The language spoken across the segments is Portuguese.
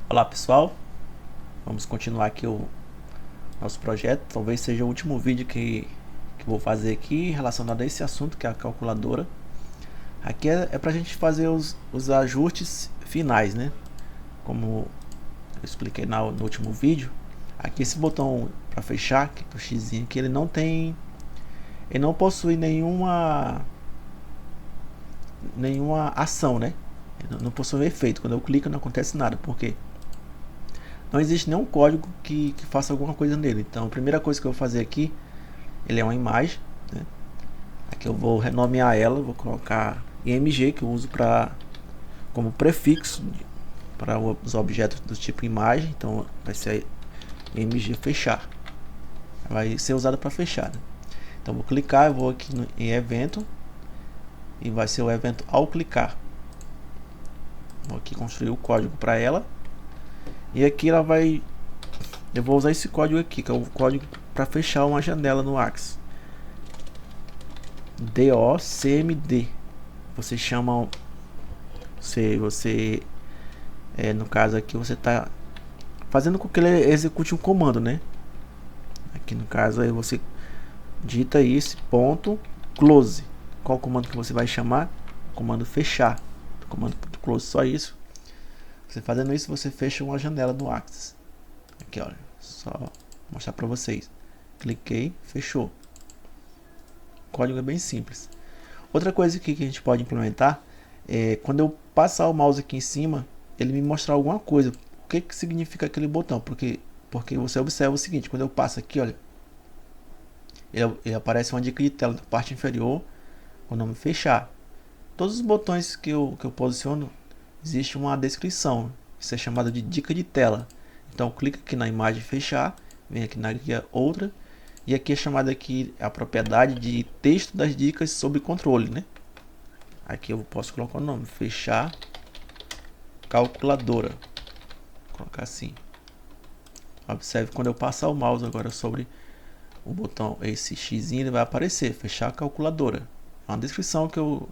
Olá pessoal, vamos continuar aqui o nosso projeto. Talvez seja o último vídeo que vou fazer aqui relacionado a esse assunto, que é a calculadora. Aqui é para a gente fazer os ajustes finais, né? Como eu expliquei no último vídeo. Aqui esse botão para fechar, aqui, o X, que ele não possui nenhuma ação, né? Ele não possui um efeito. Quando eu clico não acontece nada, porque não existe nenhum código que faça alguma coisa nele. Então a primeira coisa que eu vou fazer aqui, ele é uma imagem, né? Aqui eu vou renomear ela, vou colocar img, que eu uso como prefixo para os objetos do tipo imagem. Então vai ser img fechar, vai ser usada para fechar, né? Então vou clicar, eu vou aqui em evento e vai ser o evento ao clicar. Vou aqui construir o código para ela, e aqui eu vou usar esse código aqui, que é o código para fechar uma janela no Axis. DOCMD. Você chama, no caso aqui você está fazendo com que ele execute um comando, né? Aqui no caso aí você digita esse ponto close. Qual comando que você vai chamar? Comando fechar. Comando close, só isso. Você fazendo isso, você fecha uma janela no Axis. Aqui, olha, só mostrar para vocês. Cliquei, fechou. O código é bem simples. Outra coisa que a gente pode implementar é quando eu passar o mouse aqui em cima, ele me mostrar alguma coisa. O que significa aquele botão? Porque você observa o seguinte: quando eu passo aqui, olha, ele aparece uma dica de tela na parte inferior, o nome fechar. Todos os botões que eu posiciono, existe uma descrição. Isso é chamado de dica de tela. Então clica aqui na imagem fechar, vem aqui na guia outra, e aqui é chamada aqui a propriedade de texto das dicas sobre controle, né? Aqui eu posso colocar o nome fechar calculadora. Vou colocar assim. Observe, quando eu passar o mouse agora sobre o botão, esse X, ele vai aparecer fechar calculadora. É uma descrição que eu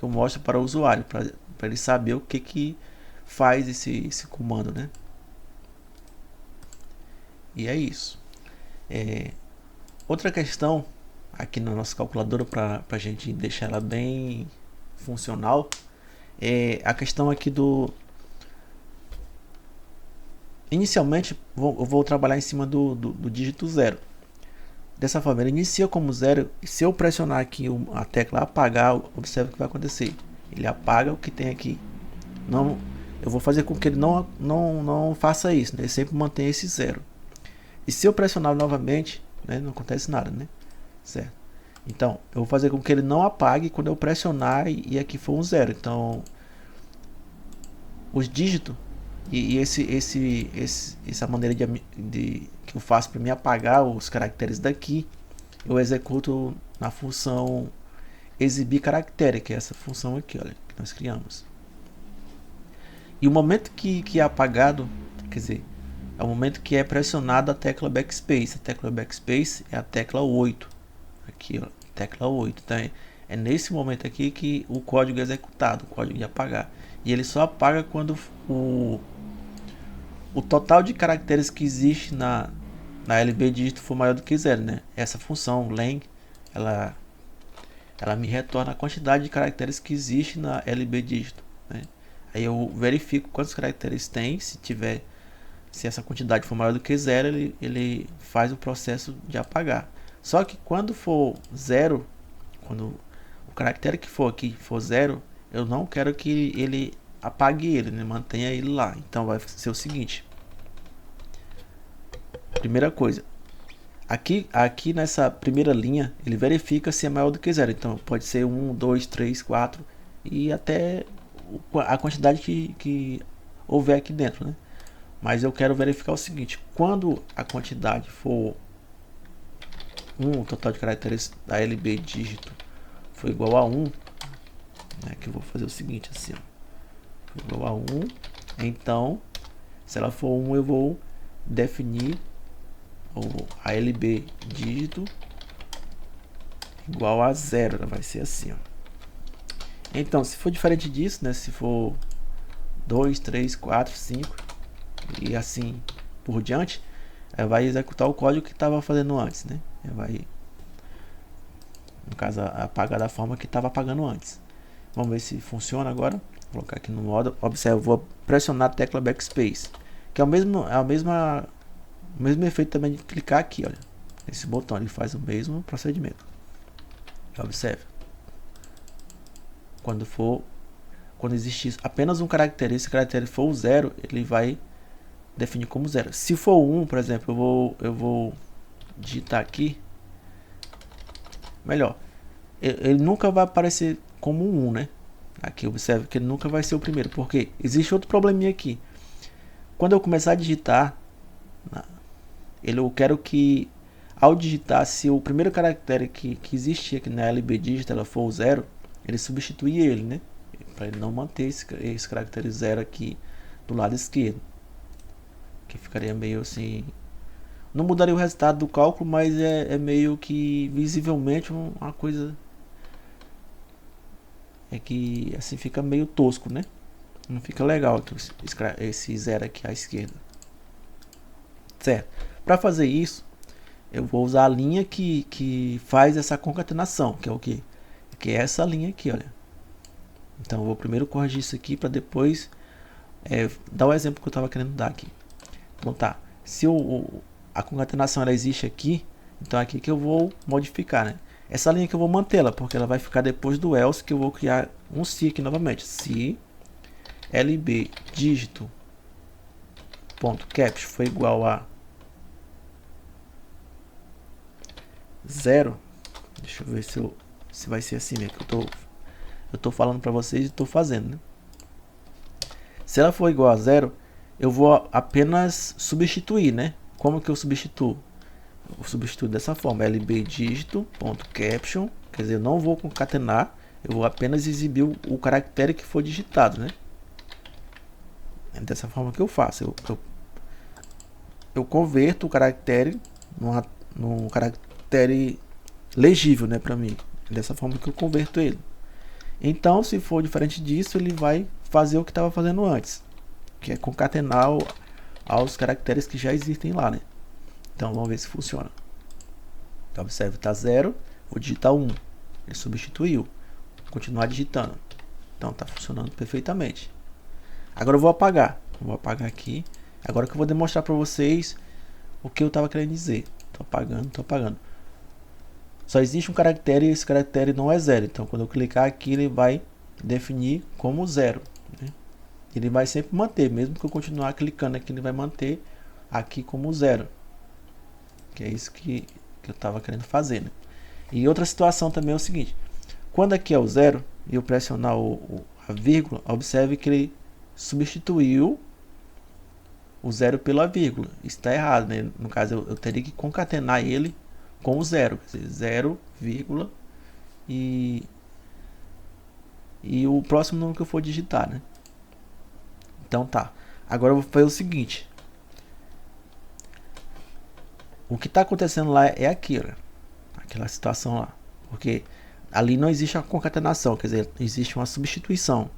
mostro para o usuário, para ele saber o que faz esse comando, né? E é isso. Outra questão aqui na nossa calculadora, para a gente deixar ela bem funcional, é a questão aqui inicialmente eu vou trabalhar em cima do dígito 0. Dessa forma, ele inicia como 0, e se eu pressionar aqui a tecla apagar, observe o que vai acontecer. Ele apaga o que tem aqui. Não, eu vou fazer com que ele não faça isso, né? Ele sempre mantém esse 0. E se eu pressionar novamente, né, não acontece nada, né? Certo? Então, eu vou fazer com que ele não apague quando eu pressionar e aqui for um 0. Então, os dígitos e essa maneira que eu faço para me apagar os caracteres daqui, eu executo na função exibir caractere, que é essa função aqui, olha, que nós criamos. E o momento que é apagado, quer dizer, é o momento que é pressionado a tecla backspace. A tecla backspace é a tecla 8. Aqui, ó, tecla 8. Então é nesse momento aqui que o código é executado, o código de apagar. E ele só apaga quando o total de caracteres que existe na LB dígito for maior do que 0, né? Essa função len, ela me retorna a quantidade de caracteres que existe na LB dígito, né? Aí eu verifico quantos caracteres tem. Se essa quantidade for maior do que 0, ele faz o processo de apagar. Só que quando for 0, quando o caractere que for aqui for 0, eu não quero que ele apague ele, né? Mantenha ele lá. Então vai ser o seguinte: primeira coisa, aqui nessa primeira linha, ele verifica se é maior do que 0. Então pode ser 1, 2, 3, 4 e até a quantidade que houver aqui dentro, né? Mas eu quero verificar o seguinte: quando a quantidade for 1, o total de caracteres da LB dígito for igual a 1, né, que eu vou fazer o seguinte, assim, ó, igual a 1, então, se ela for 1, eu vou definir a LB dígito igual a 0, vai ser assim, ó. Então, se for diferente disso, né, se for 2, 3, 4, 5, e assim por diante, vai executar o código que estava fazendo antes, né? Vai, no caso, apagar da forma que estava apagando antes. Vamos ver se funciona agora. Vou colocar aqui no modo. Observe, vou pressionar a tecla Backspace, que é o mesmo efeito também de clicar aqui, olha. Esse botão ele faz o mesmo procedimento. Observe. Quando existir apenas um caractere, esse caractere for o 0, ele vai definir como 0. Se for 1, por exemplo, eu vou digitar aqui. Melhor, ele nunca vai aparecer como um 1, né? Aqui observe que ele nunca vai ser o primeiro, porque existe outro probleminha aqui. Quando eu começar a digitar, eu quero que ao digitar, se o primeiro caractere que existia aqui na LB Digit ela for o 0, ele substitui ele, né? Para ele não manter esse caractere 0 aqui do lado esquerdo, que ficaria meio assim, não mudaria o resultado do cálculo, mas é meio que visivelmente uma coisa que assim fica meio tosco, né? Não fica legal esse 0 aqui à esquerda, certo? Para fazer isso, eu vou usar a linha que faz essa concatenação, que é o que? Que é essa linha aqui, olha. Então eu vou primeiro corrigir isso aqui para depois dar o exemplo que eu estava querendo dar aqui. Então tá, se a concatenação ela existe aqui, então é aqui que eu vou modificar, né? Essa linha que eu vou mantê-la, porque ela vai ficar depois do else, que eu vou criar um se aqui novamente. Se lb dígito ponto caption foi igual a 0, deixa eu ver se vai ser assim mesmo, que eu tô falando para vocês e estou fazendo, né? Se ela for igual a 0, eu vou apenas substituir, né? Como que eu substituo? Eu substituo dessa forma, lb dígito.caption, quer dizer, eu não vou concatenar, eu vou apenas exibir o caractere que for digitado, né? É dessa forma que eu faço, eu converto o caractere num caractere legível, né, para mim. É dessa forma que eu converto ele. Então, se for diferente disso, ele vai fazer o que estava fazendo antes, que é concatenar aos caracteres que já existem lá, né? Então, vamos ver se funciona. Então, observe, está 0, vou digitar 1. Ele substituiu. Vou continuar digitando. Então, está funcionando perfeitamente. Agora eu vou apagar. Vou apagar aqui. Agora que eu vou demonstrar para vocês o que eu estava querendo dizer. Estou apagando, estou apagando. Só existe um caractere e esse caractere não é 0. Então, quando eu clicar aqui, ele vai definir como 0, né? Ele vai sempre manter, mesmo que eu continuar clicando aqui, ele vai manter aqui como 0. Que é isso que eu estava querendo fazer, né? E outra situação também é o seguinte. Quando aqui é o 0 e eu pressionar a vírgula, observe que ele substituiu o 0 pela vírgula. Isso está errado, né? No caso, eu teria que concatenar ele com o 0. Quer dizer, 0, vírgula e o próximo número que eu for digitar, né? Então tá. Agora eu vou fazer o seguinte. O que está acontecendo lá é aqui, olha, aquela situação lá. Porque ali não existe a concatenação, quer dizer, existe uma substituição.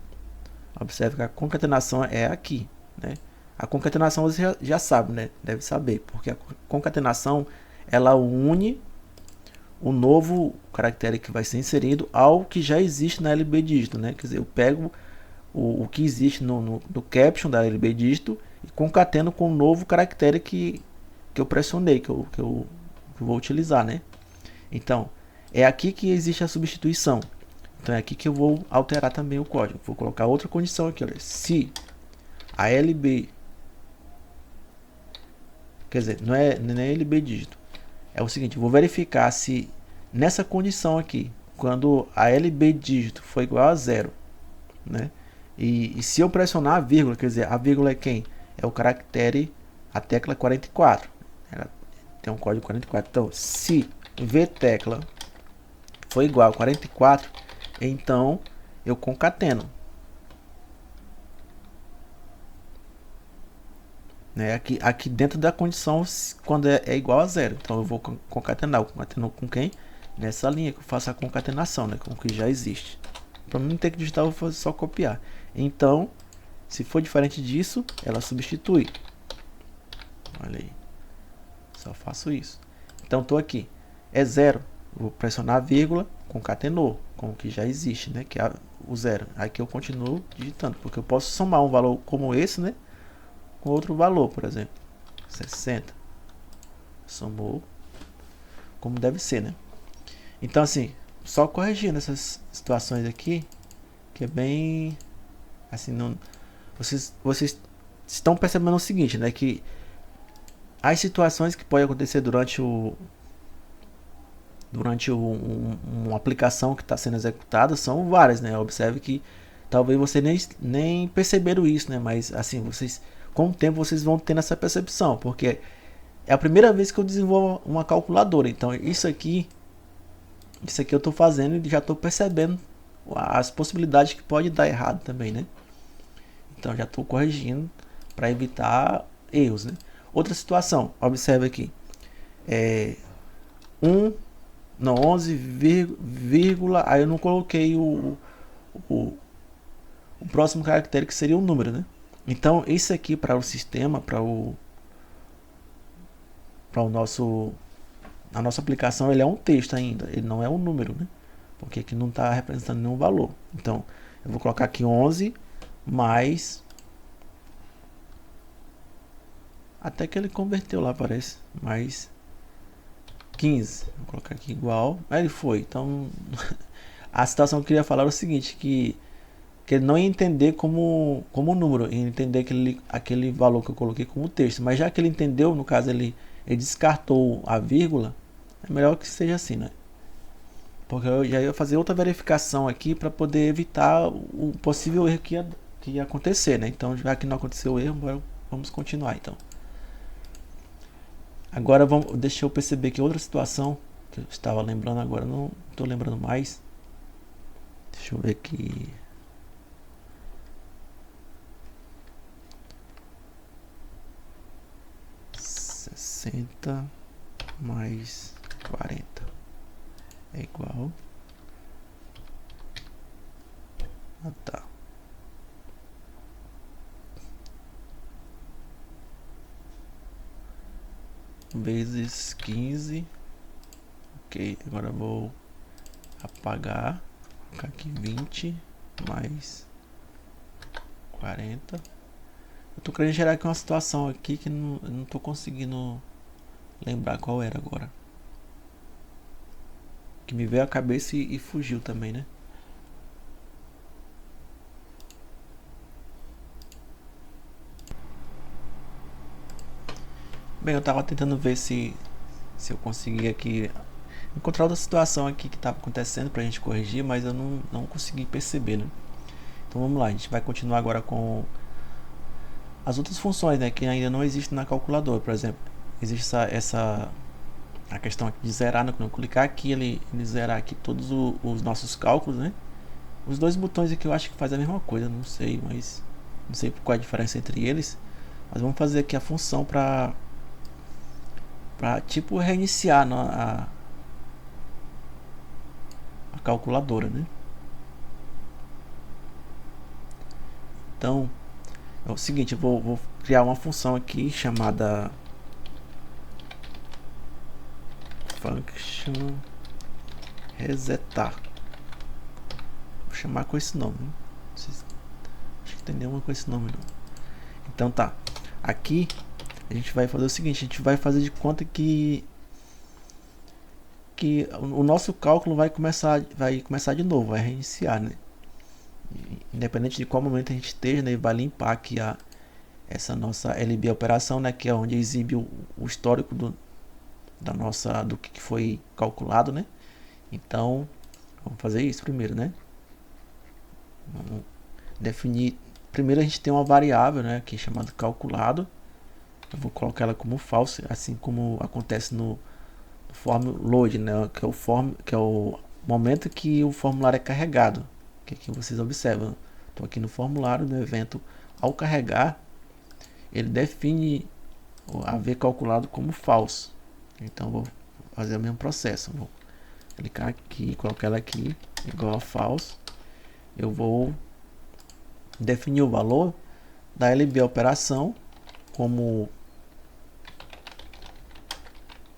Observe que a concatenação é aqui, né? A concatenação você já sabe, né? Deve saber, porque a concatenação ela une o novo caractere que vai ser inserido ao que já existe na LB dígito, né? Quer dizer, eu pego o que existe no caption da LB dígito e concateno com o novo caractere que eu pressionei, que eu vou utilizar, né? Então, é aqui que existe a substituição. Então, é aqui que eu vou alterar também o código. Vou colocar outra condição aqui, olha. Se a LB, quer dizer, não é LB dígito. É o seguinte, eu vou verificar se nessa condição aqui, quando a LB dígito for igual a 0, né? E se eu pressionar a vírgula, quer dizer, a vírgula é quem? É o caractere, a tecla 44. Ela tem um código 44. Então, se vtecla for igual a 44, então eu concateno, né? Aqui dentro da condição, quando é igual a 0. Então eu vou concatenar. Eu concateno com quem? Nessa linha que eu faço a concatenação, né? Com o que já existe. Para não ter que digitar, eu vou só copiar. Então, se for diferente disso, ela substitui. Olha aí. Só faço isso. Então estou aqui. É zero. Vou pressionar a vírgula, concatenou com o que já existe, né? Que é o zero. Aqui eu continuo digitando, porque eu posso somar um valor como esse, né? Com outro valor, por exemplo. 60. Somou como deve ser, né? Então assim, só corrigindo essas situações aqui, que é bem assim, não, vocês estão percebendo o seguinte, né, que as situações que podem acontecer durante uma aplicação que está sendo executada são várias, né? Observe que talvez você nem perceberam isso, né? Mas assim, vocês com o tempo vocês vão tendo essa percepção, porque é a primeira vez que eu desenvolvo uma calculadora. Então isso aqui eu estou fazendo e já estou percebendo as possibilidades que pode dar errado também, né? Então já estou corrigindo para evitar erros, né? Outra situação, observe aqui, 11, vírgula, aí eu não coloquei o próximo caractere, que seria o número, né? Então isso aqui para o sistema, para o nosso, a nossa aplicação, ele é um texto ainda, ele não é um número, né? Porque aqui não está representando nenhum valor. Então eu vou colocar aqui 11 mais, até que ele converteu lá, parece, mais 15. Vou colocar aqui igual, aí ele foi. Então a situação que eu queria falar era o seguinte, que ele não ia entender como número, ia entender aquele valor que eu coloquei como texto. Mas já que ele entendeu, no caso ele descartou a vírgula, é melhor que seja assim, né? Porque eu já ia fazer outra verificação aqui para poder evitar o possível erro que ia acontecer, né? Então já que não aconteceu o erro, vamos continuar então. Agora deixa eu perceber que outra situação que eu estava lembrando agora, não estou lembrando mais. Deixa eu ver aqui. Mais 40 é igual a tá. Vezes 15. Ok, agora eu vou apagar, colocar aqui 20 mais 40. Eu tô querendo gerar aqui uma situação aqui que eu não tô conseguindo lembrar qual era agora. Que me veio a cabeça e fugiu também, né? Bem, eu tava tentando ver se eu conseguia aqui encontrar outra situação aqui que estava acontecendo pra gente corrigir, mas eu não consegui perceber, né? Então vamos lá, a gente vai continuar agora com as outras funções, né, que ainda não existem na calculadora. Por exemplo, existe a questão aqui de zerar, né? Quando eu clicar aqui, ele zerar aqui todos os nossos cálculos, né? Os dois botões aqui eu acho que faz a mesma coisa, não sei, mas não sei qual é a diferença entre eles. Mas vamos fazer aqui a função para tipo reiniciar a calculadora, né? Então é o seguinte, eu vou criar uma função aqui chamada function resetar. Vou chamar com esse nome, né? Acho que tem nenhuma com esse nome não. Então tá, aqui a gente vai fazer o seguinte, a gente vai fazer de conta que o nosso cálculo vai começar de novo, vai reiniciar, né? Independente de qual momento a gente esteja, né, vai limpar aqui essa nossa LB operação, né, que é onde exibe o histórico do que foi calculado, né? Então vamos fazer isso primeiro, né? Vamos definir. Primeiro a gente tem uma variável, né, aqui chamada calculado. Eu vou colocar ela como false, assim como acontece no form load, né, que é o momento que o formulário é carregado. Que aqui vocês observam. Estou aqui no formulário do evento. Ao carregar, ele define a v calculado como false. Então vou fazer o mesmo processo. Vou clicar aqui, colocar ela aqui igual a false. Eu vou definir o valor da LB operação como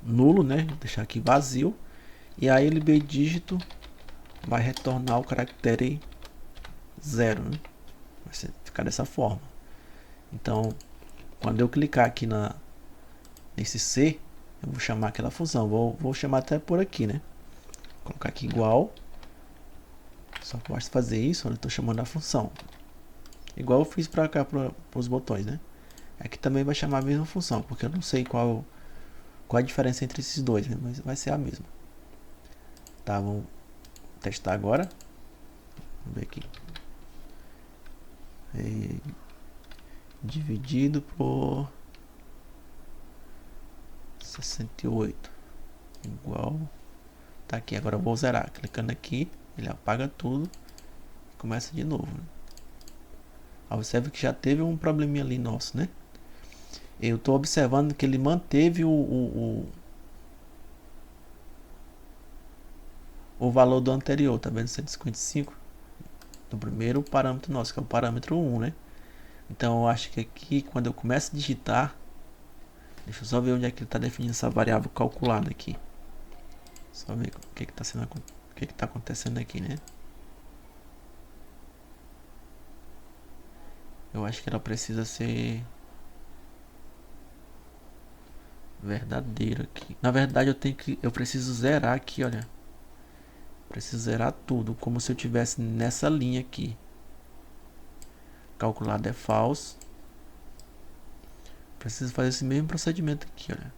nulo, né? Vou deixar aqui vazio. E a LB dígito vai retornar o caractere 0, né? Vai ficar dessa forma. Então, quando eu clicar aqui nesse C, eu vou chamar aquela função. Vou chamar até por aqui, né? Vou colocar aqui igual. Só que eu gosto de fazer isso, eu estou chamando a função. Igual eu fiz para cá, para os botões, né? Aqui também vai chamar a mesma função, porque eu não sei qual a diferença entre esses dois, né? Mas vai ser a mesma. Tá, vamos testar agora. Vamos ver aqui. Dividido por 68 igual. Tá aqui, agora eu vou zerar. Clicando aqui, ele apaga tudo e começa de novo, né? Observe que já teve um probleminha ali nosso, né? Eu estou observando que ele manteve o valor do anterior, tá vendo? 155 do primeiro parâmetro nosso, que é o parâmetro 1, né? Então eu acho que aqui, quando eu começo a digitar, deixa eu só ver onde é que ele está definindo essa variável calculada aqui. Só ver o que está acontecendo aqui, né? Eu acho que ela precisa ser verdadeira aqui. Na verdade, eu preciso zerar aqui, olha. Preciso zerar tudo, como se eu tivesse nessa linha aqui. Calculado é false. Preciso fazer esse mesmo procedimento aqui, olha.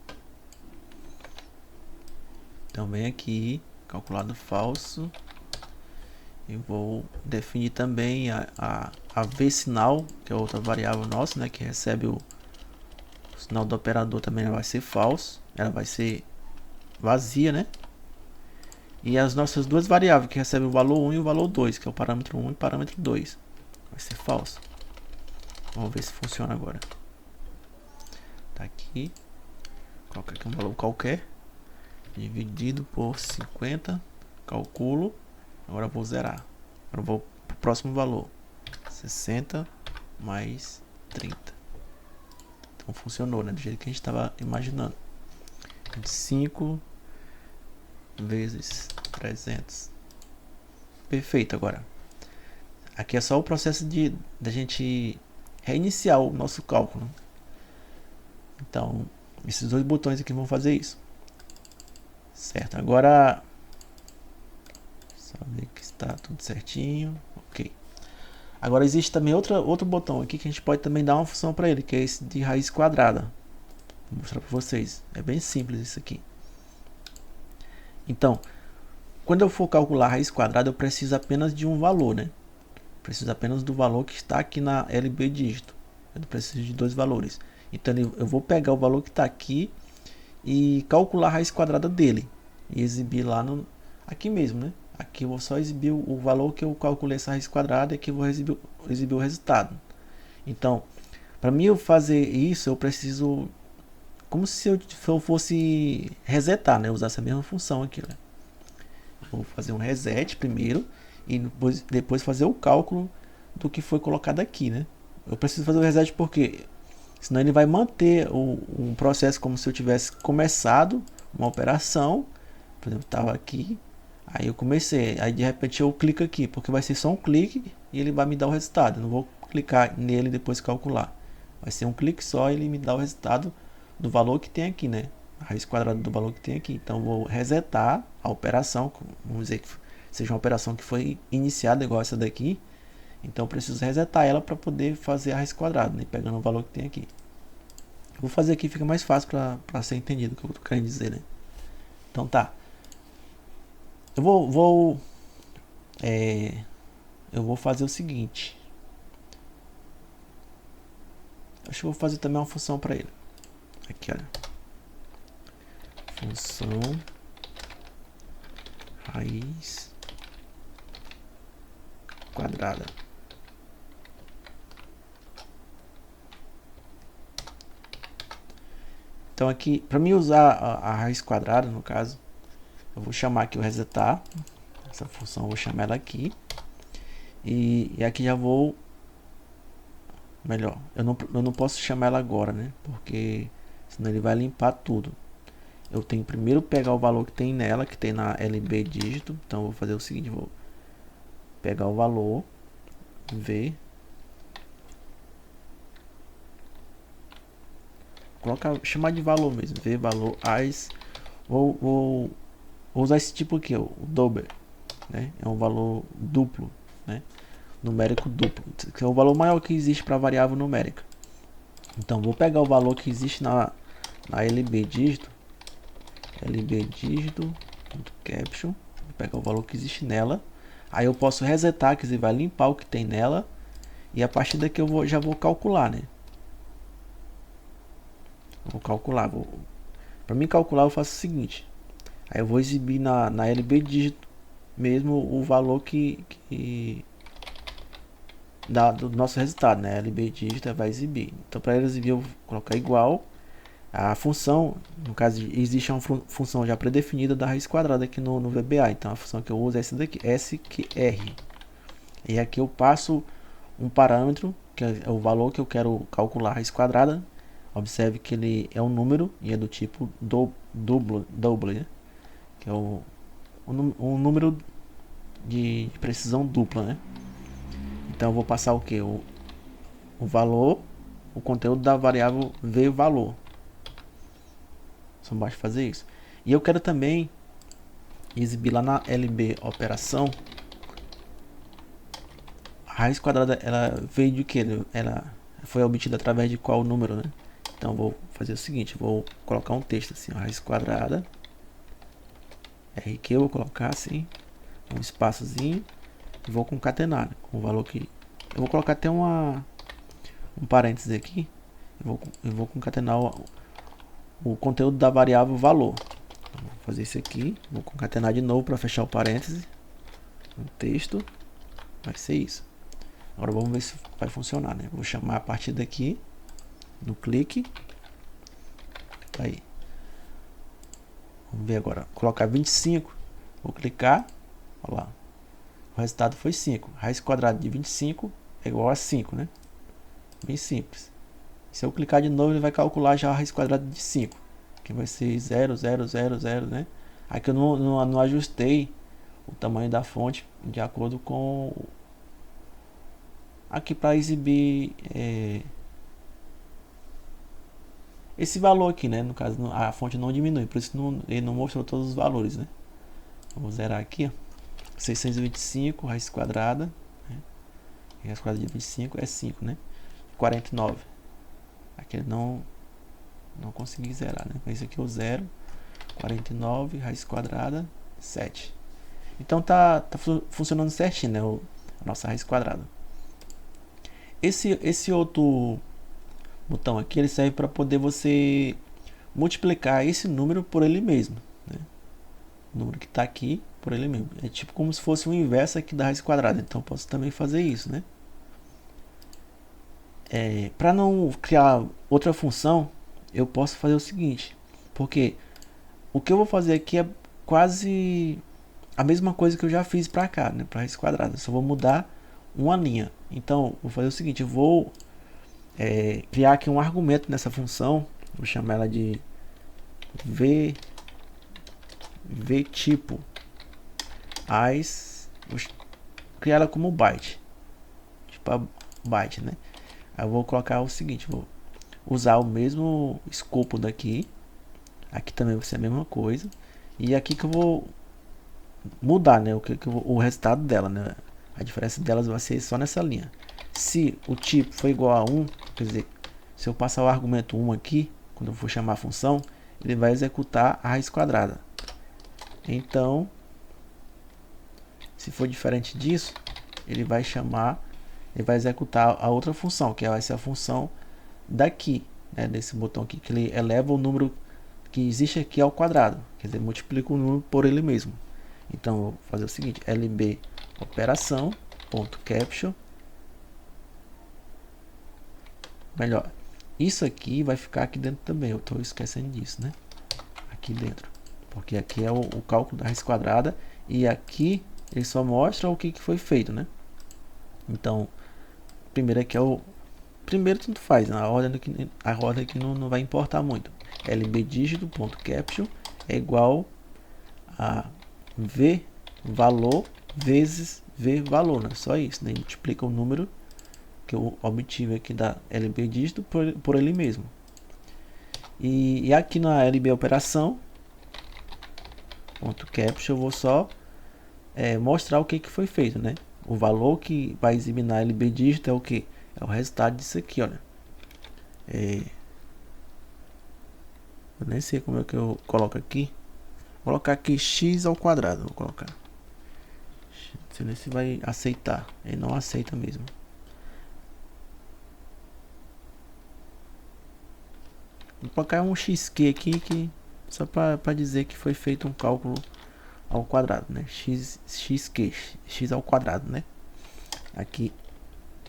Então vem aqui, calculado falso. E vou definir também a v-sinal, que é outra variável nossa, né, que recebe o sinal do operador, também vai ser falso. Ela vai ser vazia, né? E as nossas duas variáveis, que recebem o valor 1 e o valor 2, que é o parâmetro 1 e o parâmetro 2, vai ser falso. Vamos ver se funciona agora. Tá aqui. Coloca aqui um valor qualquer. Dividido por 50. Calculo. Agora eu vou zerar. Agora eu vou para o próximo valor. 60 mais 30. Então funcionou, né? Do jeito que a gente estava imaginando. 25 vezes 300. Perfeito agora. Aqui é só o processo da gente reiniciar o nosso cálculo. Então, esses dois botões aqui vão fazer isso. Certo, agora só ver que está tudo certinho. Ok. Agora existe também outro botão aqui que a gente pode também dar uma função para ele, que é esse de raiz quadrada. Vou mostrar para vocês. É bem simples isso aqui. Então, quando eu for calcular a raiz quadrada, eu preciso apenas de um valor, né? Preciso apenas do valor que está aqui na LB dígito. Eu preciso de dois valores. Então eu vou pegar o valor que está aqui e calcular a raiz quadrada dele. E exibir lá aqui mesmo, né? Aqui eu vou só exibir o valor que eu calculei essa raiz quadrada e aqui eu vou exibir o resultado. Então, para mim eu fazer isso, eu preciso... Como se eu fosse resetar, né? Usar essa mesma função aqui, né? Vou fazer um reset primeiro e depois fazer o cálculo do que foi colocado aqui, né? Eu preciso fazer o reset porque senão ele vai manter um processo como se eu tivesse começado uma operação. Por exemplo, estava aqui, aí eu comecei, aí de repente eu clico aqui, porque vai ser só um clique e ele vai me dar o resultado. Eu não vou clicar nele e depois calcular. Vai ser um clique só e ele me dá o resultado do valor que tem aqui, né? A raiz quadrada do valor que tem aqui. Então eu vou resetar a operação, vamos dizer que seja uma operação que foi iniciada igual essa daqui. Então eu preciso resetar ela para poder fazer a raiz quadrada, né? Pegando o valor que tem aqui. Vou fazer aqui, fica mais fácil para ser entendido o que eu estou querendo dizer, né? Então tá. Eu vou fazer o seguinte. Acho que eu vou fazer também uma função para ele. Aqui, olha. Função raiz quadrada. Então aqui, para mim usar a raiz quadrada, no caso, eu vou chamar aqui o resetar. Essa função eu vou chamar ela aqui. E aqui já vou... Melhor, eu não posso chamar ela agora, né? Porque senão ele vai limpar tudo. eu tenho primeiro pegar o valor que tem nela, que tem na LB dígito. Então eu vou fazer o seguinte, vou pegar o valor, ver, colocar, chamar de valor mesmo, ver valor as, vou usar esse tipo aqui, o double, né? É um valor duplo, né? Numérico duplo, que é o valor maior que existe para variável numérica. Então vou pegar o valor que existe na LB dígito, caption, vou pegar o valor que existe nela. Aí eu posso resetar, que vai limpar o que tem nela, e a partir daqui eu já vou calcular, né? Vou calcular, para mim calcular eu faço o seguinte, aí eu vou exibir na LB dígito mesmo o valor que dá do nosso resultado, né? LB dígito vai exibir. Então para ele exibir eu vou colocar igual a função, no caso existe uma função já pré-definida da raiz quadrada aqui no VBA. Então a função que eu uso é essa daqui, sqr. E aqui eu passo um parâmetro, que é o valor que eu quero calcular a raiz quadrada. Observe que ele é um número e é do tipo double, né? Que é um número de precisão dupla, né? Então eu vou passar o que? O valor, o conteúdo da variável vValor. Só basta fazer isso. E eu quero também exibir lá na LB operação. A raiz quadrada, ela veio de que? Ela foi obtida através de qual número, né? Então vou fazer o seguinte, vou colocar um texto assim, raiz quadrada RQ, eu vou colocar assim, um espaçozinho, e vou concatenar com o valor que eu vou colocar até um parênteses aqui. Eu vou concatenar o conteúdo da variável valor. Então, vou fazer isso aqui, vou concatenar de novo para fechar o parêntese. O texto vai ser isso. Agora vamos ver se vai funcionar, né? Vou chamar a partir daqui, no clique. Aí. Vamos ver agora. Colocar 25. Vou clicar. Olha lá. O resultado foi 5. Raiz quadrada de 25 é igual a 5, né? Bem simples. Se eu clicar de novo, ele vai calcular já a raiz quadrada de 5. Que vai ser 0, 0, 0, 0, né? Aqui eu não ajustei o tamanho da fonte de acordo com... Aqui para exibir esse valor aqui, né? No caso, a fonte não diminui, por isso ele não mostrou todos os valores, né? Vamos zerar aqui, ó. 625, raiz quadrada, né? Raiz quadrada de 25 é 5, né? 49. Aqui ele não consegui zerar, né? Esse aqui é o 0. 49, raiz quadrada, 7. Então tá funcionando certinho, né? A nossa raiz quadrada. Esse outro botão aqui, ele serve para poder você multiplicar esse número por ele mesmo, né? O número que está aqui por ele mesmo. É tipo como se fosse o inverso aqui da raiz quadrada. Então eu posso também fazer isso, né? Para não criar outra função, eu posso fazer o seguinte, porque o que eu vou fazer aqui é quase a mesma coisa que eu já fiz para cá, né? Para raiz quadrada. Só vou mudar uma linha. Então vou fazer o seguinte, eu vou criar aqui um argumento nessa função, vou chamar ela de vTipo as, vou criar ela como byte, tipo a byte, né? Aí eu vou colocar o seguinte, vou usar o mesmo escopo daqui, aqui também vai ser a mesma coisa, e aqui que eu vou mudar, né? O resultado dela, né? A diferença delas vai ser só nessa linha. Se o tipo for igual a 1, quer dizer, se eu passar o argumento 1 aqui, quando eu for chamar a função, ele vai executar a raiz quadrada. Então, se for diferente disso, ele vai executar a outra função, que vai ser a função daqui, né, desse botão aqui, que ele eleva o número que existe aqui ao quadrado, quer dizer, multiplica o número por ele mesmo. Então, eu vou fazer o seguinte, lb operação.caption. Melhor, isso aqui vai ficar aqui dentro também, eu estou esquecendo disso, né? Aqui dentro, porque aqui é o cálculo da raiz quadrada e aqui ele só mostra o que foi feito, né? Então, primeiro aqui é o primeiro, tanto faz, né? A ordem aqui não vai importar muito. lbdígito.caption é igual a V valor vezes V valor, né? Só isso, né? Multiplica o número que eu obtive aqui da LB dígito por ele mesmo. E aqui na LB operação, ponto capture, eu vou só mostrar o que foi feito, né? O valor que vai exibir na LB dígito é o que? É o resultado disso aqui, olha. Eu nem sei como é que eu coloco aqui. Vou colocar aqui x ao quadrado. Vou colocar. Não sei se vai aceitar. Ele não aceita mesmo. Vou colocar um xq aqui que só para dizer que foi feito um cálculo ao quadrado, né? xq, x ao quadrado, né? Aqui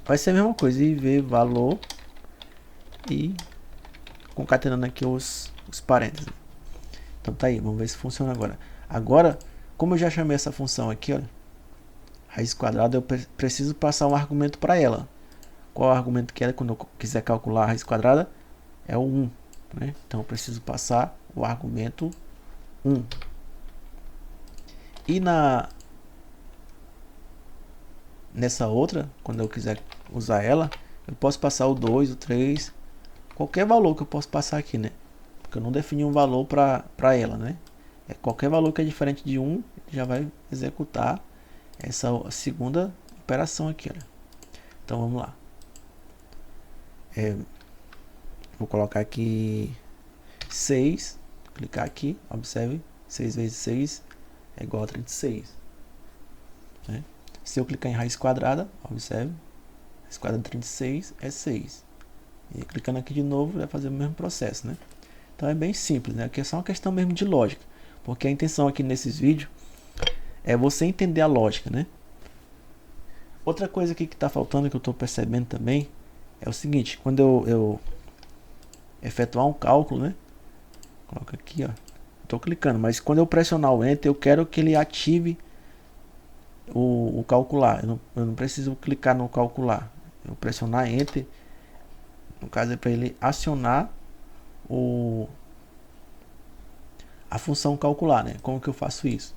vai ser a mesma coisa, e ver valor e concatenando aqui os parênteses. Então tá aí, vamos ver se funciona agora. Agora, como eu já chamei essa função aqui, olha, raiz quadrada, eu preciso passar um argumento para ela. Qual é o argumento que ela, quando eu quiser calcular a raiz quadrada? É o 1, né? Então eu preciso passar o argumento 1. E nessa outra, quando eu quiser usar ela, eu posso passar o 2, o 3, qualquer valor que eu posso passar aqui, né? Porque eu não defini um valor para ela, né? Qualquer valor que é diferente de 1, já vai executar essa segunda operação aqui, olha. Então vamos lá. Vou colocar aqui 6, clicar aqui, observe, 6 vezes 6 é igual a 36, né? Se eu clicar em raiz quadrada, observe, raiz quadrada de 36 é 6. E clicando aqui de novo, vai fazer o mesmo processo, né? Então é bem simples, né? Aqui é só uma questão mesmo de lógica, porque a intenção aqui nesses vídeos é você entender a lógica, né? Outra coisa aqui que está faltando, que eu estou percebendo também, é o seguinte: quando eu efetuar um cálculo, né? Coloca aqui, ó. Estou clicando, mas quando eu pressionar o Enter, eu quero que ele ative o calcular. Eu não preciso clicar no calcular. Eu pressionar Enter, no caso é para ele acionar a função calcular, né? Como que eu faço isso?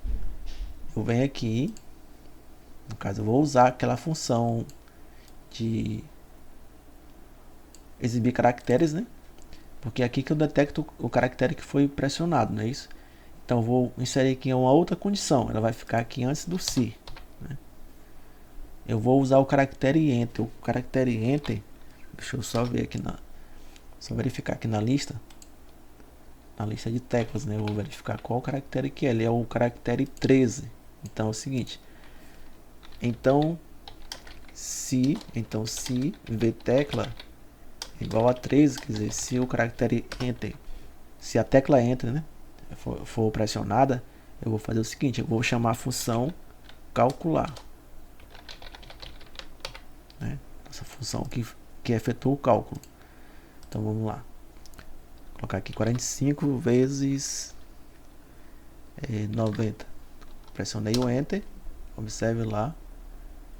Eu venho aqui, no caso eu vou usar aquela função de exibir caracteres, né? Porque é aqui que eu detecto o caractere que foi pressionado, não é isso? Então eu vou inserir aqui uma outra condição, ela vai ficar aqui antes do se, né? Eu vou usar o caractere enter. O caractere enter, deixa eu só ver aqui só verificar aqui na lista de teclas, né? Eu vou verificar qual caractere que é. Ele é o caractere 13. Então é o seguinte. Então se v tecla igual a 13, quer dizer, se o caractere enter, se a tecla enter, né, for pressionada, eu vou fazer o seguinte: eu vou chamar a função calcular, né? Essa função que efetua o cálculo. Então vamos lá. Vou colocar aqui 45 vezes 90. Pressionei o Enter. Observe lá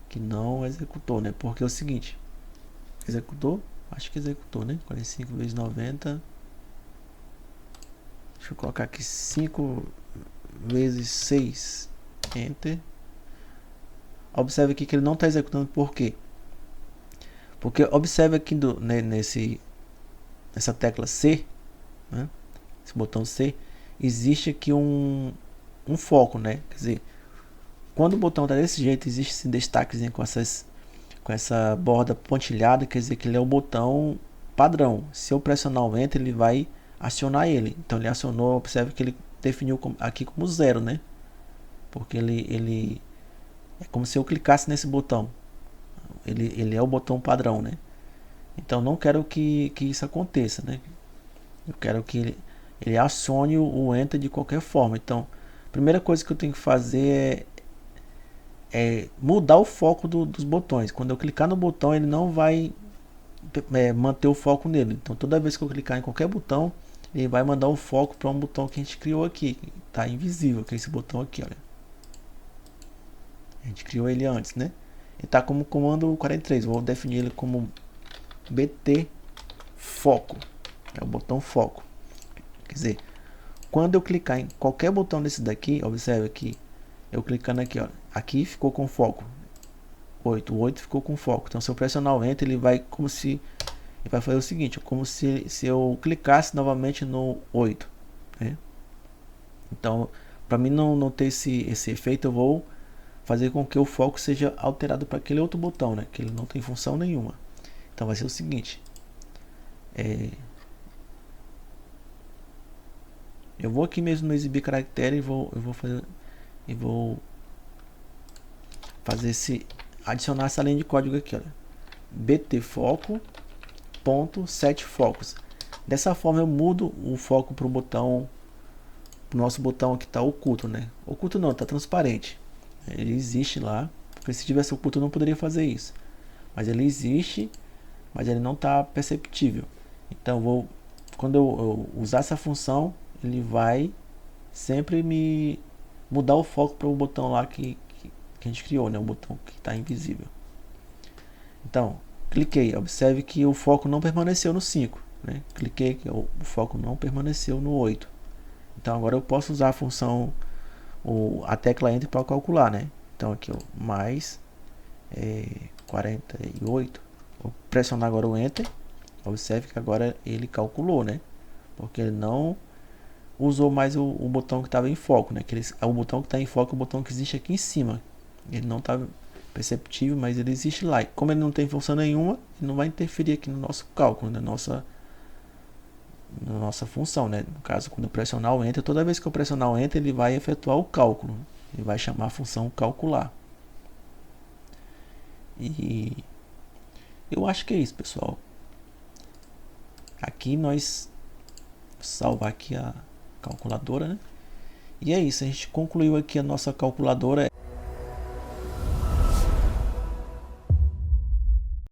que não executou, né? Porque é o seguinte: executou? Acho que executou, né? 45 vezes 90. Deixa eu colocar aqui 5 vezes 6. Enter. Observe aqui que ele não está executando. Por quê? Porque observe aqui nessa tecla C, né? Esse botão C, existe aqui um foco, né? Quer dizer, quando o botão está desse jeito, existe esse destaquezinho com essa borda pontilhada, quer dizer que ele é o botão padrão. Se eu pressionar o Enter, ele vai acionar ele. Então ele acionou, observe que ele definiu aqui como 0, né? Porque ele é como se eu clicasse nesse botão. Ele é o botão padrão, né? Então não quero que isso aconteça, né? Eu quero que ele acione o Enter de qualquer forma. Então, a primeira coisa que eu tenho que fazer é mudar o foco dos botões. Quando eu clicar no botão, ele não vai manter o foco nele. Então toda vez que eu clicar em qualquer botão, ele vai mandar o foco para um botão que a gente criou aqui, que está invisível, que é esse botão aqui, olha. A gente criou ele antes, né? Ele está como comando 43. Vou definir ele como BT foco. É o botão foco. Quer dizer, quando eu clicar em qualquer botão desse daqui, observe aqui, eu clicando aqui, ó, aqui ficou com foco 8, o 8 ficou com foco. Então se eu pressionar o Enter, ele vai como se ele vai fazer o seguinte, como se eu clicasse novamente no 8, né? Então, para mim não ter esse efeito, eu vou fazer com que o foco seja alterado para aquele outro botão, né? Que ele não tem função nenhuma. Então vai ser o seguinte, eu vou aqui mesmo no exibir caractere e vou fazer adicionar essa linha de código aqui, olha, bt foco ponto set focus. Dessa forma eu mudo o foco para o botão, pro nosso botão que está oculto, né? Oculto não, está transparente. Ele existe lá, porque se tivesse oculto eu não poderia fazer isso. Mas ele existe, mas ele não está perceptível. Então quando eu usar essa função, ele vai sempre me mudar o foco para o botão lá que a gente criou, né? O botão que está invisível. Então, cliquei, observe que o foco não permaneceu no 5, né? Cliquei que o foco não permaneceu no 8. Então agora eu posso usar a função, a tecla Enter para calcular, né? Então aqui, ó, mais 48. Vou pressionar agora o Enter. Observe que agora ele calculou, né? Porque ele não usou mais o botão que estava em foco, né? O botão que está em foco é o botão que existe aqui em cima. Ele não está perceptível, mas ele existe lá. E como ele não tem função nenhuma, ele não vai interferir aqui no nosso cálculo, na nossa função, né? No caso, quando eu pressionar o Enter, toda vez que eu pressionar o Enter, ele vai efetuar o cálculo. Ele vai chamar a função calcular. E eu acho que é isso, pessoal. Aqui nós salvar aqui a calculadora, né? E é isso, a gente concluiu aqui a nossa calculadora.